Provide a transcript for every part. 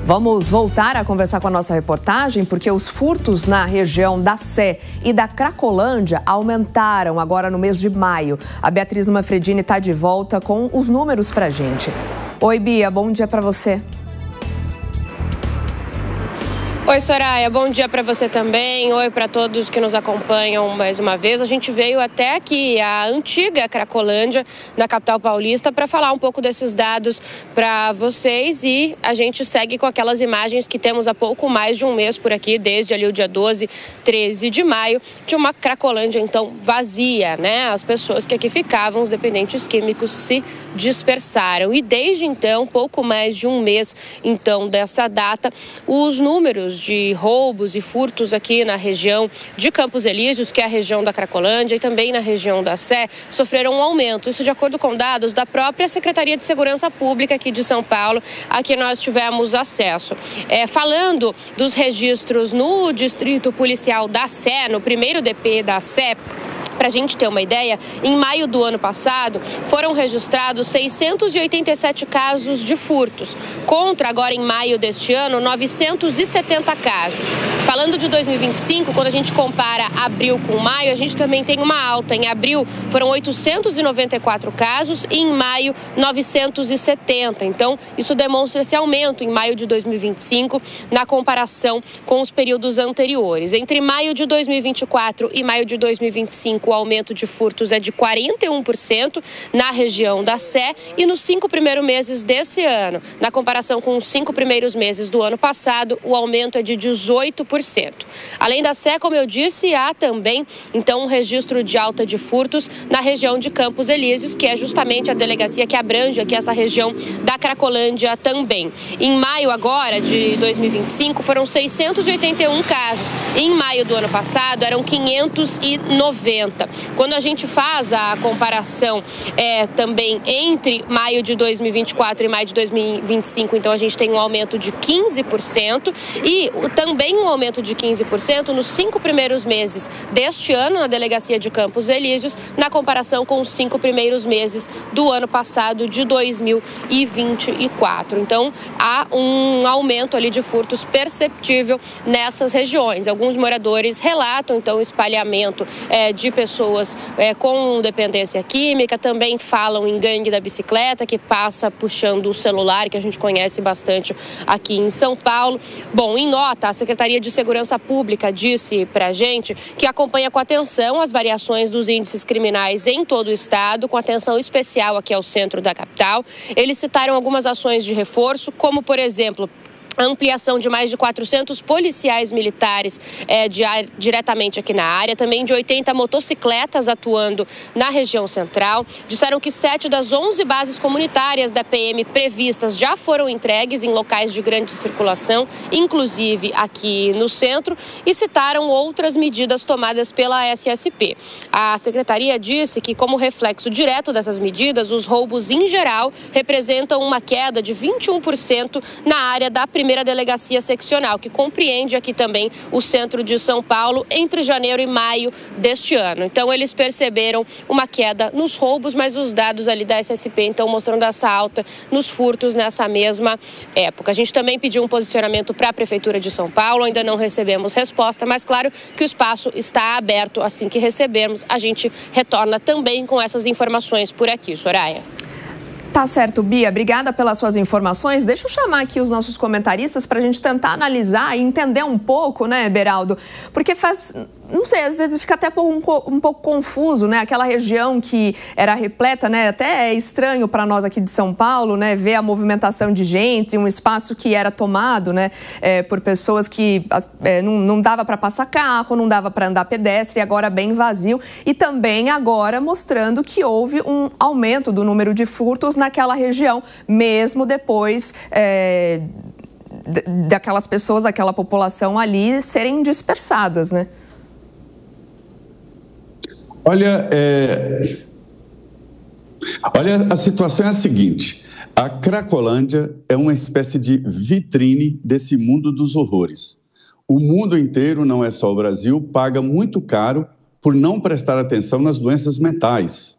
Vamos voltar a conversar com a nossa reportagem, porque os furtos na região da Sé e da Cracolândia aumentaram agora no mês de maio. A Beatriz Manfredini está de volta com os números para a gente. Oi, Bia, bom dia para você. Oi, Soraya, bom dia para você também. Oi para todos que nos acompanham mais uma vez. A gente veio até aqui, a antiga Cracolândia, na capital paulista, para falar um pouco desses dados para vocês, e a gente segue com aquelas imagens que temos há pouco mais de um mês por aqui, desde ali o dia 12, 13 de maio, de uma Cracolândia então vazia, né? As pessoas que aqui ficavam, os dependentes químicos, se dispersaram. E desde então, pouco mais de um mês então dessa data, os números de roubos e furtos aqui na região de Campos Elíseos, que é a região da Cracolândia, e também na região da Sé, sofreram um aumento. Isso de acordo com dados da própria Secretaria de Segurança Pública aqui de São Paulo, a que nós tivemos acesso. Falando dos registros no Distrito Policial da Sé, no primeiro DP da Sé, para a gente ter uma ideia, em maio do ano passado foram registrados 687 casos de furtos, contra agora em maio deste ano 970 casos. Falando de 2025, quando a gente compara abril com maio, a gente também tem uma alta. Em abril foram 894 casos e em maio 970. Então, isso demonstra esse aumento em maio de 2025 na comparação com os períodos anteriores. Entre maio de 2024 e maio de 2025, o aumento de furtos é de 41% na região da Sé, e nos 5 primeiros meses desse ano, na comparação com os 5 primeiros meses do ano passado, o aumento é de 18%. Além da Sé, como eu disse, há também então um registro de alta de furtos na região de Campos Elíseos, que é justamente a delegacia que abrange aqui essa região da Cracolândia também. Em maio agora de 2025 foram 681 casos. Em maio do ano passado eram 590. Quando a gente faz a comparação também entre maio de 2024 e maio de 2025, então a gente tem um aumento de 15% e também um aumento de 15% nos 5 primeiros meses deste ano na delegacia de Campos Elíseos, na comparação com os 5 primeiros meses do ano passado, de 2024. Então, há um aumento ali de furtos perceptível nessas regiões. Alguns moradores relatam, então, o espalhamento de pessoas com dependência química, também falam em gangue da bicicleta, que passa puxando o celular, que a gente conhece bastante aqui em São Paulo. Bom, em nota, a Secretaria de Segurança Pública disse pra gente que acompanha com atenção as variações dos índices criminais em todo o estado, com atenção especial aqui ao centro da capital. Eles citaram algumas ações de reforço, como, por exemplo, a ampliação de mais de 400 policiais militares diretamente aqui na área, também de 80 motocicletas atuando na região central. Disseram que 7 das 11 bases comunitárias da PM previstas já foram entregues em locais de grande circulação, inclusive aqui no centro, e citaram outras medidas tomadas pela SSP. A secretaria disse que, como reflexo direto dessas medidas, os roubos em geral representam uma queda de 21% na área da primeira delegacia seccional, que compreende aqui também o centro de São Paulo, entre janeiro e maio deste ano. Então, eles perceberam uma queda nos roubos, mas os dados ali da SSP, então, mostrando essa alta nos furtos nessa mesma época. A gente também pediu um posicionamento para a Prefeitura de São Paulo, ainda não recebemos resposta, mas claro que o espaço está aberto. Assim que recebermos, a gente retorna também com essas informações por aqui, Soraya. Tá certo, Bia. Obrigada pelas suas informações. Deixa eu chamar aqui os nossos comentaristas para a gente tentar analisar e entender um pouco, né, Beraldo? Porque não sei, às vezes fica até um pouco confuso, né? Aquela região que era repleta, né? Até é estranho para nós aqui de São Paulo, né? Ver a movimentação de gente, um espaço que era tomado, né? Por pessoas que não dava para passar carro, não dava para andar pedestre, agora bem vazio. E também agora mostrando que houve um aumento do número de furtos naquela região, mesmo depois daquelas pessoas, daquela população ali serem dispersadas, né? Olha, a situação é a seguinte: a Cracolândia é uma espécie de vitrine desse mundo dos horrores. O mundo inteiro, não é só o Brasil, paga muito caro por não prestar atenção nas doenças mentais.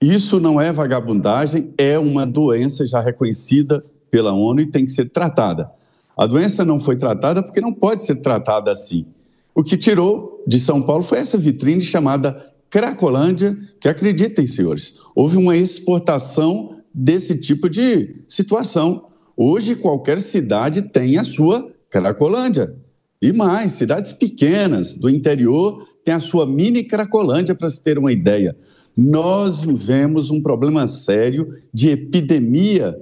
Isso não é vagabundagem, é uma doença já reconhecida pela ONU e tem que ser tratada. A doença não foi tratada porque não pode ser tratada assim. O que tirou de São Paulo foi essa vitrine chamada Cracolândia, que acreditem, senhores, houve uma exportação desse tipo de situação. Hoje, qualquer cidade tem a sua Cracolândia. E mais, cidades pequenas do interior têm a sua mini Cracolândia, para se ter uma ideia. Nós vivemos um problema sério de epidemia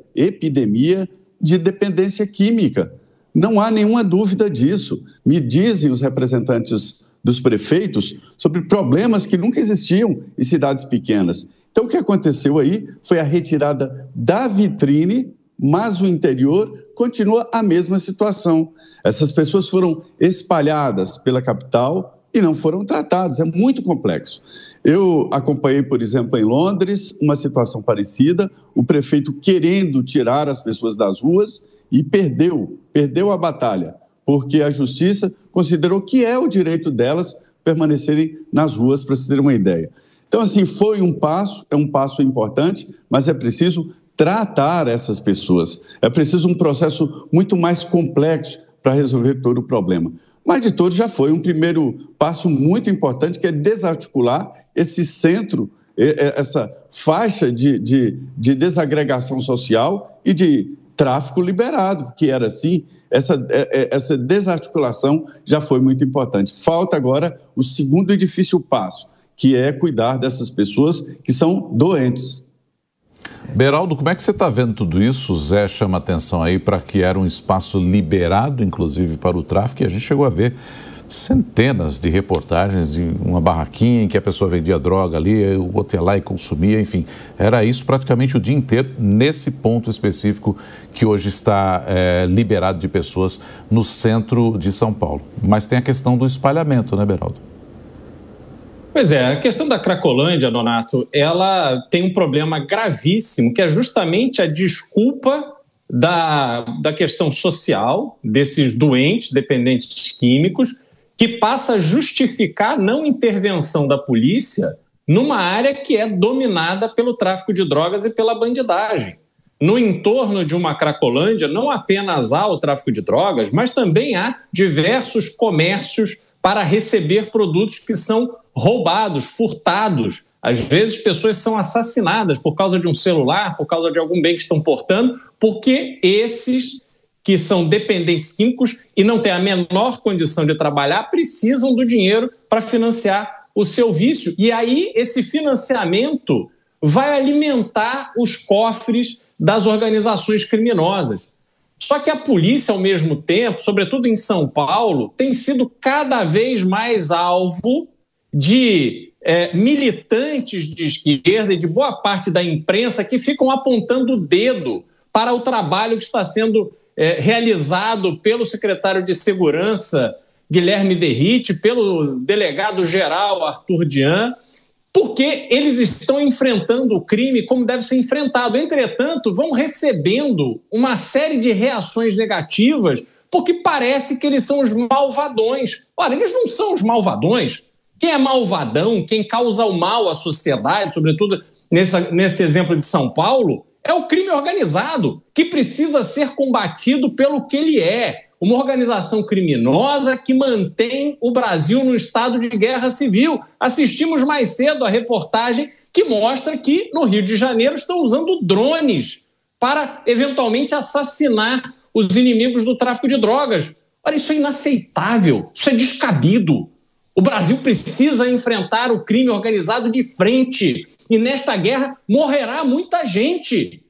de dependência química. Não há nenhuma dúvida disso. Me dizem os representantes dos prefeitos sobre problemas que nunca existiam em cidades pequenas. Então, o que aconteceu aí foi a retirada da vitrine, mas o interior continua a mesma situação. Essas pessoas foram espalhadas pela capital e não foram tratadas. É muito complexo. Eu acompanhei, por exemplo, em Londres, uma situação parecida, o prefeito querendo tirar as pessoas das ruas e perdeu a batalha, porque a justiça considerou que é o direito delas permanecerem nas ruas, para se ter uma ideia. Então, assim, foi um passo, é um passo importante, mas é preciso tratar essas pessoas. É preciso um processo muito mais complexo para resolver todo o problema. Mas, de todo, já foi um primeiro passo muito importante, que é desarticular esse centro, essa faixa de desagregação social e de tráfico liberado, porque era assim. Essa desarticulação já foi muito importante. Falta agora o segundo e difícil passo, que é cuidar dessas pessoas que são doentes. Beraldo, como é que você está vendo tudo isso? O Zé chama atenção aí para que era um espaço liberado, inclusive, para o tráfico, e a gente chegou a ver centenas de reportagens de uma barraquinha em que a pessoa vendia droga ali, o outro ia lá e consumia, enfim. Era isso praticamente o dia inteiro, nesse ponto específico que hoje está liberado de pessoas no centro de São Paulo. Mas tem a questão do espalhamento, né, Beraldo? Pois é, a questão da Cracolândia, Nonato, ela tem um problema gravíssimo, que é justamente a desculpa da questão social desses doentes, dependentes químicos, que passa a justificar a não intervenção da polícia numa área que é dominada pelo tráfico de drogas e pela bandidagem. No entorno de uma Cracolândia, não apenas há o tráfico de drogas, mas também há diversos comércios para receber produtos que são roubados, furtados. Às vezes, pessoas são assassinadas por causa de um celular, por causa de algum bem que estão portando, porque esses que são dependentes químicos e não têm a menor condição de trabalhar, precisam do dinheiro para financiar o seu vício. E aí, esse financiamento vai alimentar os cofres das organizações criminosas. Só que a polícia, ao mesmo tempo, sobretudo em São Paulo, tem sido cada vez mais alvo de militantes de esquerda e de boa parte da imprensa que ficam apontando o dedo para o trabalho que está sendo realizado pelo secretário de Segurança, Guilherme Derrite, pelo delegado-geral Arthur Dian, porque eles estão enfrentando o crime como deve ser enfrentado. Entretanto, vão recebendo uma série de reações negativas porque parece que eles são os malvadões. Ora, eles não são os malvadões. Quem é malvadão, quem causa o mal à sociedade, sobretudo nesse exemplo de São Paulo, é o crime organizado, que precisa ser combatido pelo que ele é. Uma organização criminosa que mantém o Brasil num estado de guerra civil. Assistimos mais cedo a reportagem que mostra que no Rio de Janeiro estão usando drones para eventualmente assassinar os inimigos do tráfico de drogas. Olha, isso é inaceitável, isso é descabido. O Brasil precisa enfrentar o crime organizado de frente. E nesta guerra morrerá muita gente.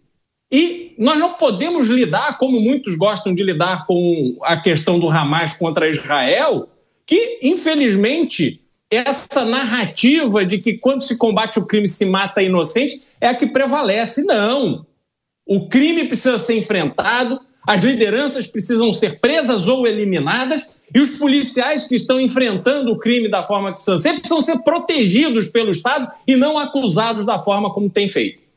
E nós não podemos lidar, como muitos gostam de lidar com a questão do Hamas contra Israel, que, infelizmente, essa narrativa de que quando se combate o crime se mata inocente é a que prevalece. Não. O crime precisa ser enfrentado, as lideranças precisam ser presas ou eliminadas e os policiais que estão enfrentando o crime da forma que precisam ser protegidos pelo Estado e não acusados da forma como tem feito.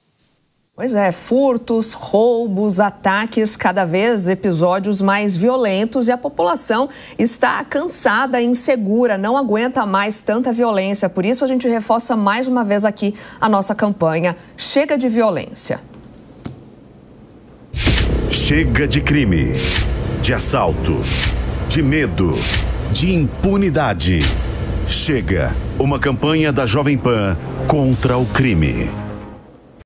Pois é, furtos, roubos, ataques, cada vez episódios mais violentos e a população está cansada e insegura, não aguenta mais tanta violência. Por isso a gente reforça mais uma vez aqui a nossa campanha Chega de Violência. Chega de crime. de assalto, de medo, de impunidade. Chega uma campanha da Jovem Pan contra o crime.